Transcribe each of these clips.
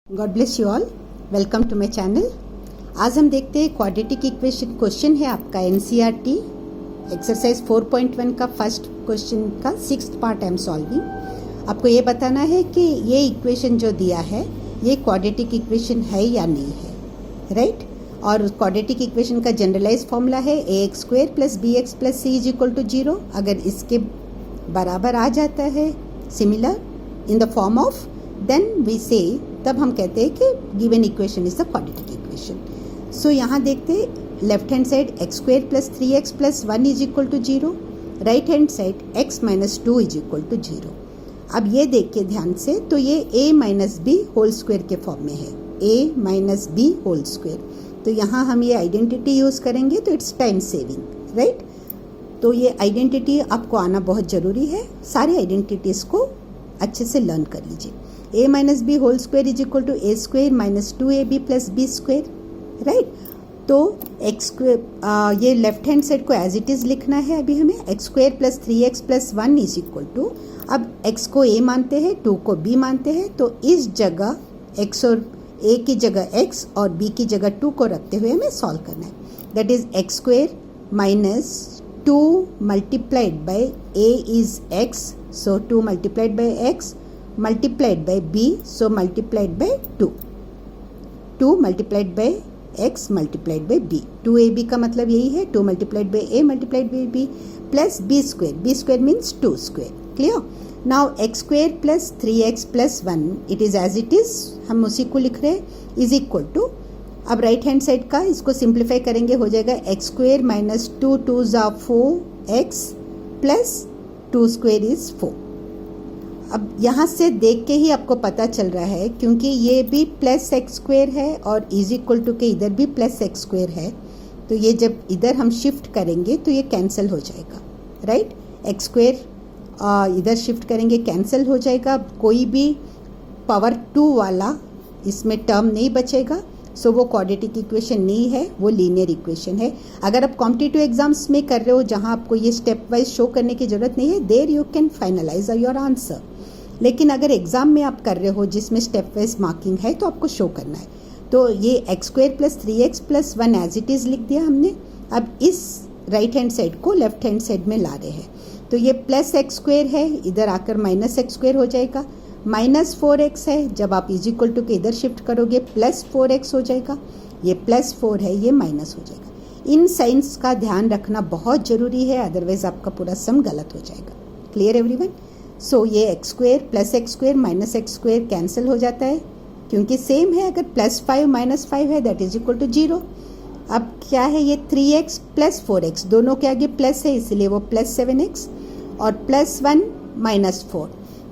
God bless you all. Welcome to my channel. आज हम देखते हैं क्वाड्रेटिक इक्वेशन। क्वेश्चन है आपका एनसीईआरटी एक्सरसाइज 4.1 का फर्स्ट क्वेश्चन का 6th part I am solving. आपको ये बताना है कि ये इक्वेशन जो दिया है ये क्वाड्रेटिक इक्वेशन है या नहीं है, राइट। और क्वाड्रेटिक इक्वेशन का जनरलाइज फॉर्मूला है ax² + bx + c = 0। अगर इसके बराबर आ जाता है similar in the form of, then we say, तब हम कहते हैं कि given equation is the quadratic equation. So यहाँ देखते हैं left hand side x² + 3x + 1 = 0, right hand side x - 2 = 0। अब ये देखिए ध्यान से, तो ये a - b होल स्क्वायर के फॉर्म में है, a - b होल स्क्वायर। तो यहाँ हम ये आइडेंटिटी यूज़ करेंगे तो इट्स टाइम सेविंग, राइट। तो ये आइडेंटिटी आपको आना बहुत ज़रूरी है। सारी आइडेंटिटीज़ को अच्छे से लर्न कर लीजिए। a - b whole square = a² - 2ab + b², right. तो x², ये लेफ्ट हैंड साइड को एज इट इज़ लिखना है अभी हमें। x² + 3x + 1 = अब x को a मानते हैं, 2 को b मानते हैं, तो इस जगह x और a की जगह x और b की जगह 2 को रखते हुए हमें सॉल्व करना है। That is x² - 2 multiplied by a is x, so 2 multiplied by x multiplied by b, so multiplied by 2, 2 multiplied by x multiplied by b, 2ab का मतलब यही है, 2 multiplied by a multiplied by b plus b² means 2², clear। now x² + 3x + 1, it is as it is, हम उसी को लिख रहे हैं, इज इक्वल टू, अब राइट हैंड साइड का इसको सिंप्लीफाई करेंगे, हो जाएगा x² - 2 2s are 4x + 2² is 4। अब यहाँ से देख के ही आपको पता चल रहा है, क्योंकि ये भी +x² है और इज इक्वल टू के इधर भी +x² है, तो ये जब इधर हम शिफ्ट करेंगे तो ये कैंसिल हो जाएगा, राइट। x² इधर शिफ्ट करेंगे, कैंसिल हो जाएगा, कोई भी पावर 2 वाला इसमें टर्म नहीं बचेगा। सो वो क्वाड्रेटिक इक्वेशन नहीं है, वो लीनियर इक्वेशन है। अगर आप कॉम्पिटिटिव एग्जाम्स में कर रहे हो जहाँ आपको ये स्टेप वाइज शो करने की ज़रूरत नहीं है, there you can finalise your answer. लेकिन अगर एग्ज़ाम में आप कर रहे हो जिसमें स्टेप वाइज मार्किंग है, तो आपको शो करना है। तो ये x² + 3x + 1 as it is लिख दिया हमने। अब इस राइट हैंड साइड को लेफ्ट हैंड साइड में ला रहे हैं, तो ये +x² है, इधर आकर -x² हो जाएगा, -4x है, जब आप इज इक्वल टू के इधर शिफ्ट करोगे +4x हो जाएगा, ये +4 है, ये माइनस हो जाएगा। इन साइंस का ध्यान रखना बहुत ज़रूरी है, अदरवाइज आपका पूरा सम गलत हो जाएगा। Clear everyone. सो ये x² + x² - x² कैंसिल हो जाता है, क्योंकि सेम है। अगर +5 - 5 है, दैट इज इक्वल टू 0। अब क्या है, ये 3x + 4x दोनों के आगे प्लस है, इसलिए वो +7x, और +1 - 4।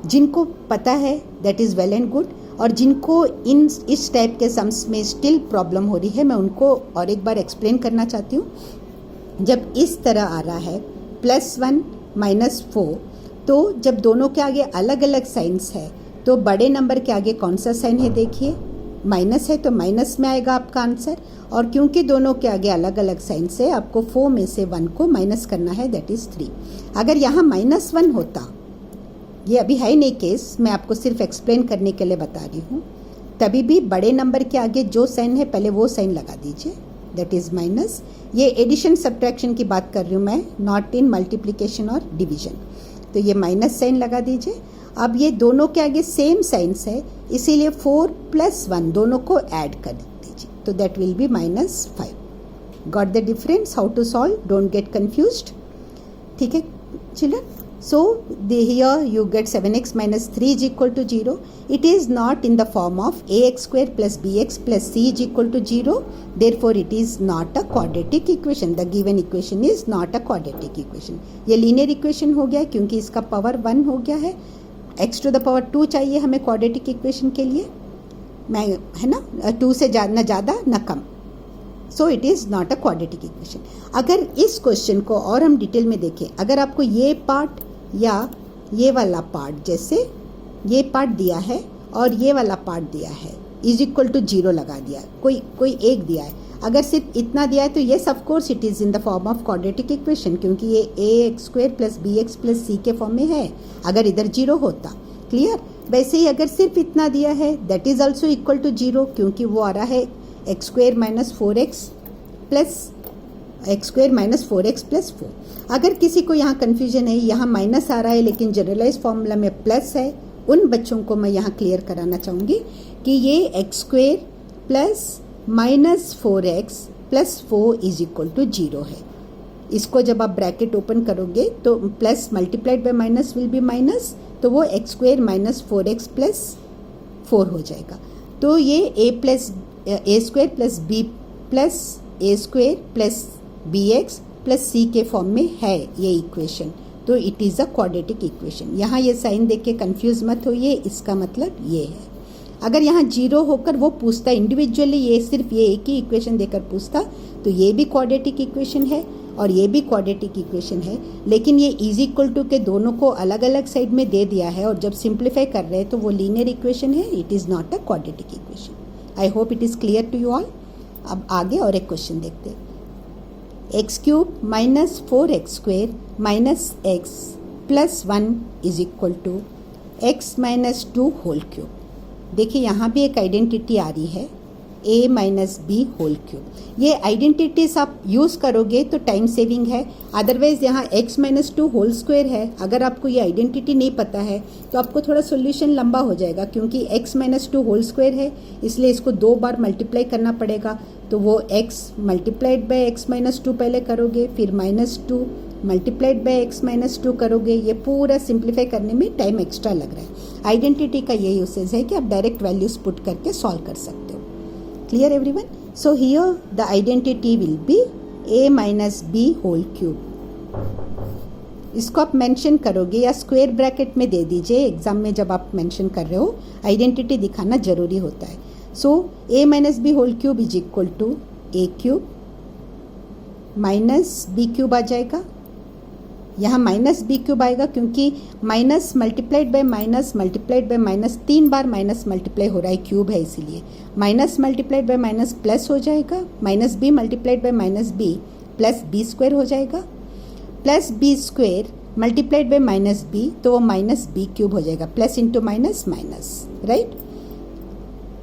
जिनको पता है that is well and good, और जिनको इस टाइप के सम्स में स्टिल प्रॉब्लम हो रही है, मैं उनको और एक बार एक्सप्लेन करना चाहती हूँ। जब इस तरह आ रहा है +1 - 4, तो जब दोनों के आगे अलग अलग साइंस है, तो बड़े नंबर के आगे कौन सा साइन है, देखिए माइनस है, तो माइनस में आएगा आपका आंसर। और क्योंकि दोनों के आगे अलग अलग साइंस है, आपको 4 में से 1 को माइनस करना है, दैट इज़ 3। अगर यहाँ -1 होता, ये अभी है नहीं केस, मैं आपको सिर्फ एक्सप्लेन करने के लिए बता रही हूँ, तभी भी बड़े नंबर के आगे जो साइन है पहले वो साइन लगा दीजिए, दैट इज़ माइनस। ये एडिशन सब्ट्रैक्शन की बात कर रही हूँ मैं, नॉट इन मल्टीप्लिकेशन और डिवीजन। तो ये माइनस साइन लगा दीजिए। अब ये दोनों के आगे सेम साइंस है, इसीलिए 4 + 1 दोनों को ऐड कर दीजिए, तो that will be -5। Got the difference? How to solve? Don't get confused, ठीक है children. So here you get 7x - 3 = 0. It is not in the form of ax² + bx + c = 0. Therefore it is not a quadratic equation. The given equation is not a quadratic equation. ये linear equation हो गया, क्योंकि इसका power 1 हो गया है। x⁻² चाहिए हमें क्वाड्रेटिक इक्वेशन के लिए, मैं है ना, 2 से न ज़्यादा न कम। So it is not a quadratic equation. अगर इस क्वेश्चन को और हम डिटेल में देखें, अगर आपको ये पार्ट या ये वाला पार्ट, जैसे ये पार्ट दिया है और ये वाला पार्ट दिया है, इज इक्वल टू 0 लगा दिया, कोई एक दिया है, अगर सिर्फ इतना दिया है, तो yes of course it is in the form of quadratic equation, क्योंकि ये ax² + bx + c के फॉर्म में है। अगर इधर 0 होता, क्लियर। वैसे ही अगर सिर्फ इतना दिया है that is also equal to 0, क्योंकि वो आ रहा है x square minus 4x plus 4। अगर किसी को यहाँ कन्फ्यूजन है, यहाँ माइनस आ रहा है लेकिन जनरलाइज फॉर्मूला में प्लस है, उन बच्चों को मैं यहाँ क्लियर कराना चाहूँगी कि ये x square plus minus 4x plus 4 is equal to 0 है। इसको जब आप ब्रैकेट ओपन करोगे तो plus multiplied by minus will be minus, तो वो x square minus 4x plus 4 हो जाएगा। तो ये a square plus b plus a square plus b x plus c के फॉर्म में है ये इक्वेशन, तो it is a quadratic equation. यहाँ ये साइन देख के कन्फ्यूज मत होइए, इसका मतलब ये है। अगर यहाँ 0 होकर वो पूछता इंडिविजुअली, ये सिर्फ ये एक ही इक्वेशन देकर पूछता, तो ये भी क्वाड्रेटिक इक्वेशन है और ये भी क्वाड्रेटिक इक्वेशन है, लेकिन ये इज इक्वल टू के दोनों को अलग अलग साइड में दे दिया है और जब सिंप्लीफाई कर रहे हैं तो वो लीनियर इक्वेशन है, it is not a quadratic equation. I hope it is clear to you all. अब आगे और एक क्वेश्चन देखते हैं। X cube minus 4x square minus x plus 1 is equal to x minus 2 whole cube. देखिए यहाँ भी एक आइडेंटिटी आ रही है, a minus b whole cube. ये आइडेंटिटीज आप यूज़ करोगे तो टाइम सेविंग है, अदरवाइज यहाँ x माइनस 2 होल स्क्वायर है। अगर आपको ये आइडेंटिटी नहीं पता है तो आपको थोड़ा सोल्यूशन लंबा हो जाएगा, क्योंकि x माइनस 2 होल स्क्वायर है, इसलिए इसको 2 बार मल्टीप्लाई करना पड़ेगा। तो वो x multiplied by x minus 2 पहले करोगे, फिर minus 2 multiplied by x minus 2 करोगे। ये पूरा सिंप्लीफाई करने में टाइम एक्स्ट्रा लग रहा है। आइडेंटिटी का ये यूसेज है कि आप डायरेक्ट वैल्यूज पुट करके सॉल्व कर सकते हो। Clear everyone? So here the identity will be a minus b whole cube. इसको आप मेंशन करोगे या स्क्वायर ब्रैकेट में दे दीजिए। एग्जाम में जब आप मेंशन कर रहे हो आइडेंटिटी दिखाना जरूरी होता है। So a minus b whole cube is equal to a cube minus b cube आ जाएगा। यहाँ माइनस बी क्यूब आएगा क्योंकि माइनस मल्टीप्लाइड बाय माइनस 3 बार माइनस मल्टीप्लाई हो रहा है, क्यूब है इसीलिए। Minus multiplied by minus plus हो जाएगा, minus b multiplied by minus b plus b square हो जाएगा, plus b square multiplied by minus b, तो वो माइनस बी क्यूब हो जाएगा। Plus into minus minus, right.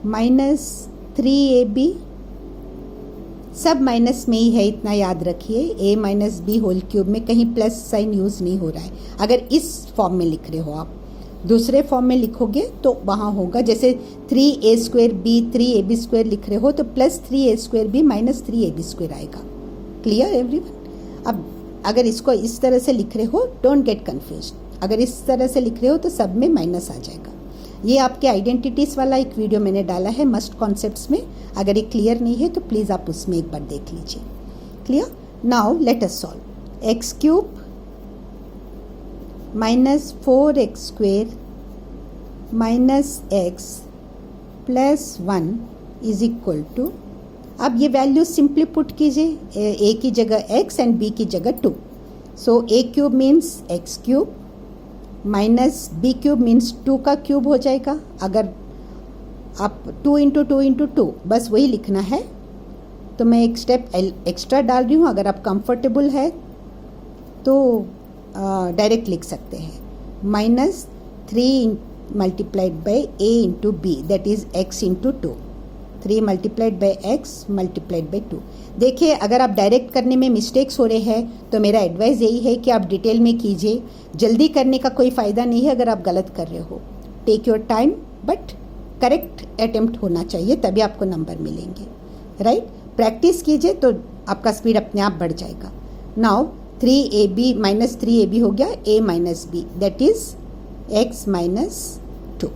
Minus 3ab सब minus में ही है, इतना याद रखिए। a minus b whole cube में कहीं प्लस साइन यूज़ नहीं हो रहा है। अगर इस फॉर्म में लिख रहे हो आप, दूसरे फॉर्म में लिखोगे तो वहाँ होगा, जैसे 3a square B 3ab square लिख रहे हो तो plus 3a square b minus 3ab square आएगा। Clear everyone? अब अगर इसको इस तरह से लिख रहे हो, डोंट गेट कन्फ्यूज। अगर इस तरह से लिख रहे हो तो सब में माइनस आ जाएगा। ये आपके आइडेंटिटीज़ वाला एक वीडियो मैंने डाला है मस्ट कॉन्सेप्ट्स में, अगर ये क्लियर नहीं है तो प्लीज़ आप उसमें एक बार देख लीजिए। Clear? Now let us solve. X cube minus 4x square minus x plus 1 is equal to, अब ये वैल्यू सिंपली पुट कीजिए, a की जगह x एंड b की जगह 2। So a cube means x क्यूब माइनस बी क्यूब मीन्स 2 का cube हो जाएगा। अगर आप 2 इंटू 2 इंटू 2 बस वही लिखना है, तो मैं एक स्टेप एक्स्ट्रा डाल रही हूँ। अगर आप कंफर्टेबल है तो डायरेक्ट लिख सकते हैं, minus 3 multiplied by a into b, that is x into 2। 3 multiplied by x multiplied by 2। देखिए, अगर आप डायरेक्ट करने में मिस्टेक्स हो रहे हैं तो मेरा एडवाइस यही है कि आप डिटेल में कीजिए। जल्दी करने का कोई फ़ायदा नहीं है अगर आप गलत कर रहे हो। Take your time, but correct attempt होना चाहिए, तभी आपको नंबर मिलेंगे, राइट। प्रैक्टिस कीजिए तो आपका स्पीड अपने आप बढ़ जाएगा। नाउ 3ab माइनस 3ab हो गया a minus b, that is x minus 2।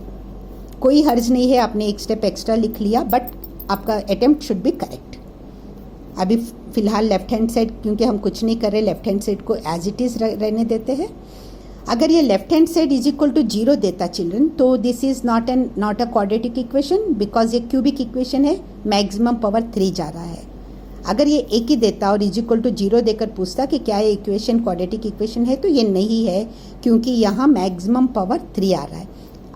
कोई हर्ज नहीं है, आपने एक स्टेप एक्स्ट्रा लिख लिया, बट आपका अटेम्प्ट शुड बी करेक्ट। अभी फिलहाल लेफ्ट हैंड साइड, क्योंकि हम कुछ नहीं कर रहे, लेफ्ट हैंड साइड को एज इट इज़ रहने देते हैं। अगर ये left hand side is equal to 0 देता चिल्ड्रन, तो this is not a quadratic equation, because ये क्यूबिक इक्वेशन है, मैक्सिमम पावर 3 जा रहा है। अगर ये एक ही देता और इज इक्वल टू 0 देकर पूछता कि क्या ये इक्वेशन क्वाड्रेटिक इक्वेशन है, तो ये नहीं है, क्योंकि यहाँ मैक्सिमम पावर 3 आ रहा है।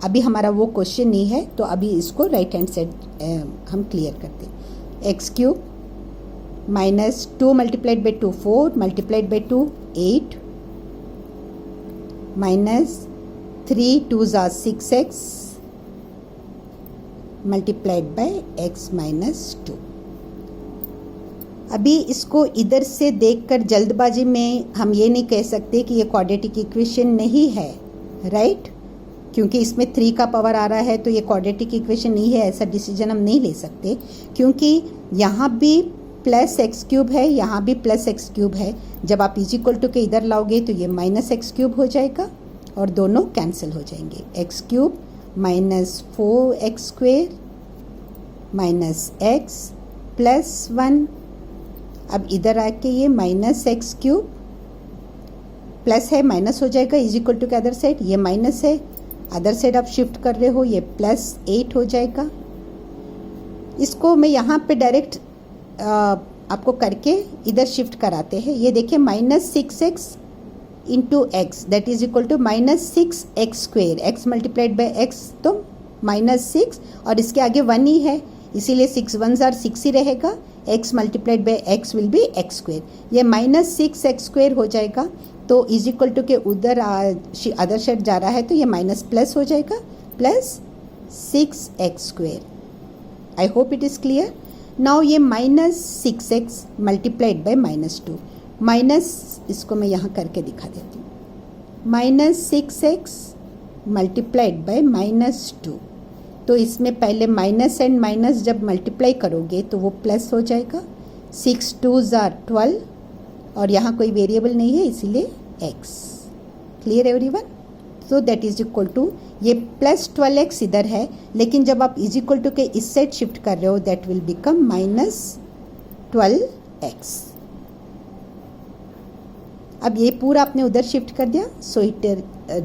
अभी हमारा वो क्वेश्चन नहीं है, तो अभी इसको राइट हैंड साइड हम क्लियर करते हैं। X cube minus 2 multiplied by 2 4 multiplied by 2 8 minus 3 2 6x multiplied by x minus 2। अभी इसको इधर से देखकर जल्दबाजी में हम ये नहीं कह सकते कि ये क्वाड्रेटिक इक्वेशन नहीं है, राइट? क्योंकि इसमें 3 का पावर आ रहा है तो ये क्वाड्रेटिक इक्वेशन नहीं है, ऐसा डिसीजन हम नहीं ले सकते, क्योंकि यहाँ भी प्लस एक्स क्यूब है, यहाँ भी प्लस एक्स क्यूब है। जब आप इज इक्वल टू के इधर लाओगे तो ये माइनस एक्स क्यूब हो जाएगा और दोनों कैंसिल हो जाएंगे। X cube minus 4x square minus x plus 1। अब इधर आके ये माइनस एक्स क्यूब प्लस है, माइनस हो जाएगा इज इक्वल टू के अदर साइड, ये माइनस है, अदर साइड आप शिफ्ट कर रहे हो, ये प्लस 8 हो जाएगा। इसको मैं यहाँ पे डायरेक्ट आपको करके इधर शिफ्ट कराते हैं। ये देखिए minus 6x into x that is equal to minus 6x square, x multiplied by x तो माइनस 6 और इसके आगे 1 ही है, इसीलिए 6 1s आर 6 ही रहेगा। x multiplied by x will be x square, ये माइनस 6x स्क्वेयर हो जाएगा। तो इज इक्वल टू के उधर अदर साइड जा रहा है तो ये माइनस प्लस हो जाएगा, plus 6x square. I hope it is clear. Now ये minus 6x multiplied by minus 2, minus इसको मैं यहाँ करके दिखा देती हूँ, minus 6x multiplied by minus 2। तो इसमें पहले माइनस एंड माइनस जब मल्टीप्लाई करोगे तो वो प्लस हो जाएगा। 6 2s आर 12 और यहाँ कोई वेरिएबल नहीं है इसीलिए x। Clear everyone? So that is equal to ये प्लस 12x इधर है, लेकिन जब आप इज इक्वल टू के इस साइड शिफ्ट कर रहे हो that will become minus 12x। अब ये पूरा आपने उधर शिफ्ट कर दिया, so it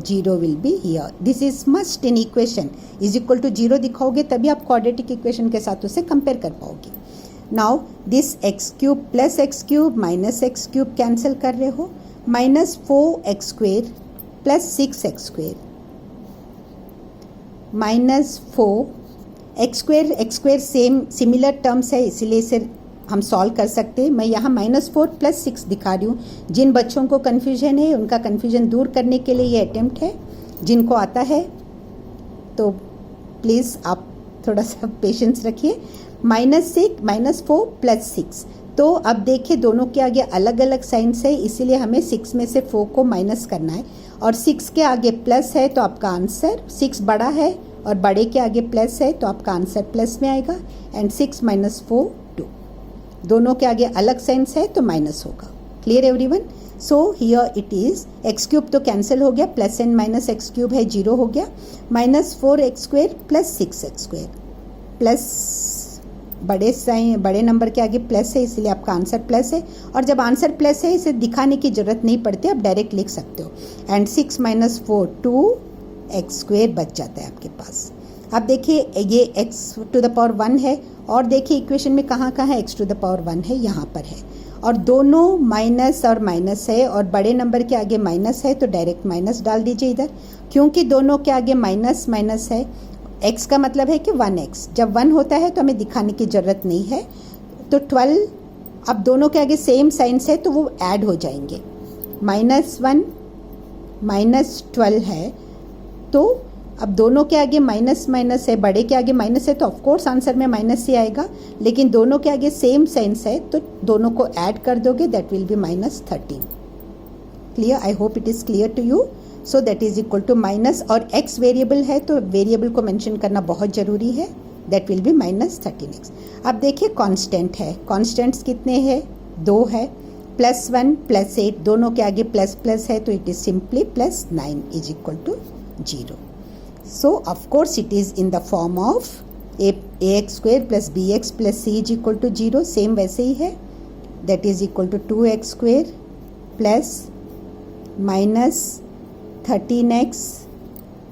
0 will be here. This is must in equation, is equal to 0 दिखाओगे तभी आप क्वाड्रेटिक इक्वेशन के साथ उसे कंपेयर कर पाओगे। Now this x cube plus x cube minus x cube cancel कर रहे हो, minus 4x square plus 6x square minus 4x square same similar terms है इसीलिए इसे हम सॉल्व कर सकते हैं। मैं यहाँ माइनस 4 प्लस 6 दिखा रही हूँ। जिन बच्चों को कन्फ्यूजन है उनका कन्फ्यूजन दूर करने के लिए ये अटेम्प्ट है, जिनको आता है तो प्लीज़ आप थोड़ा सा पेशेंस रखिए। माइनस 4 प्लस 6, तो अब देखिए दोनों के आगे अलग अलग साइंस है इसीलिए हमें 6 में से 4 को माइनस करना है और 6 के आगे प्लस है तो आपका आंसर 6 बड़ा है और बड़े के आगे प्लस है तो आपका आंसर प्लस में आएगा। एंड 6 माइनस 4 2, दोनों के आगे अलग साइंस है तो माइनस होगा। Clear everyone? So here it is x cube तो कैंसिल हो गया, plus and minus x cube है 0 हो गया, minus 4x square plus 6x square plus बड़े नंबर के आगे प्लस है इसलिए आपका आंसर प्लस है। और जब आंसर प्लस है इसे दिखाने की जरूरत नहीं पड़ती, आप डायरेक्ट लिख सकते हो। एंड 6 माइनस 4 2x स्क्वेयर बच जाता है आपके पास। अब देखिए ये x टू द पावर 1 है और देखिए इक्वेशन में कहाँ कहाँ है x टू द पावर 1 है, यहाँ पर है और दोनों माइनस और माइनस है और बड़े नंबर के आगे माइनस है तो डायरेक्ट माइनस डाल दीजिए इधर, क्योंकि दोनों के आगे माइनस माइनस है। x का मतलब है कि 1x, जब 1 होता है तो हमें दिखाने की ज़रूरत नहीं है। तो 12 अब दोनों के आगे सेम साइंस है तो वो ऐड हो जाएंगे। माइनस 1 माइनस 12 है तो अब दोनों के आगे माइनस माइनस है, बड़े के आगे माइनस है तो ऑफकोर्स आंसर में माइनस ही आएगा, लेकिन दोनों के आगे सेम साइंस है तो दोनों को ऐड कर दोगे that will be minus 13। Clear? I hope it is clear to you. So that is equal to minus और x वेरिएबल है तो वेरिएबल को मेंशन करना बहुत ज़रूरी है, that will be minus 13x। अब देखिए कांस्टेंट है, कांस्टेंट्स कितने हैं? 2 है, प्लस 1 प्लस 8 दोनों के आगे प्लस प्लस है तो it is simply plus 9 is equal to 0। So of course it is in the form of ax square plus bx plus c is equal to 0, same वैसे ही है, that is equal to 2x square plus minus 13x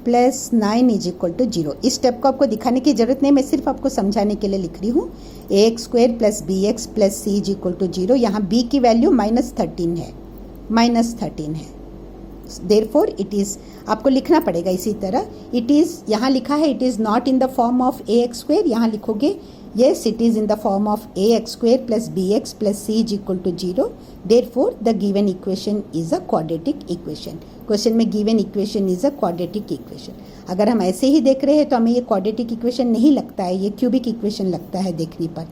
plus 9 is equal to 0। इस step को आपको दिखाने की जरूरत नहीं, मैं सिर्फ आपको समझाने के लिए लिख रही हूँ। ax square plus bx plus c is equal to 0, यहाँ b की वैल्यू माइनस 13 है, माइनस 13 है। देयरफॉर इट इज़, आपको लिखना पड़ेगा इसी तरह, इट इज़, यहाँ लिखा है it is not in the form of A x square, यहाँ लिखोगे yes it is in the form of ax square plus bx plus c is equal to 0, therefore the given equation is a quadratic equation. Question में given equation is a quadratic equation. अगर हम ऐसे ही देख रहे हैं तो हमें ये quadratic equation नहीं लगता है, ये cubic equation लगता है देखने पर,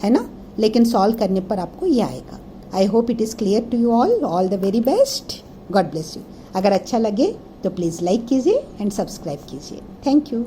है ना, लेकिन सॉल्व करने पर आपको ये आएगा. I hope it is clear to you all the very best. God bless you. अगर अच्छा लगे तो प्लीज़ लाइक कीजिए एंड सब्सक्राइब कीजिए. Thank you.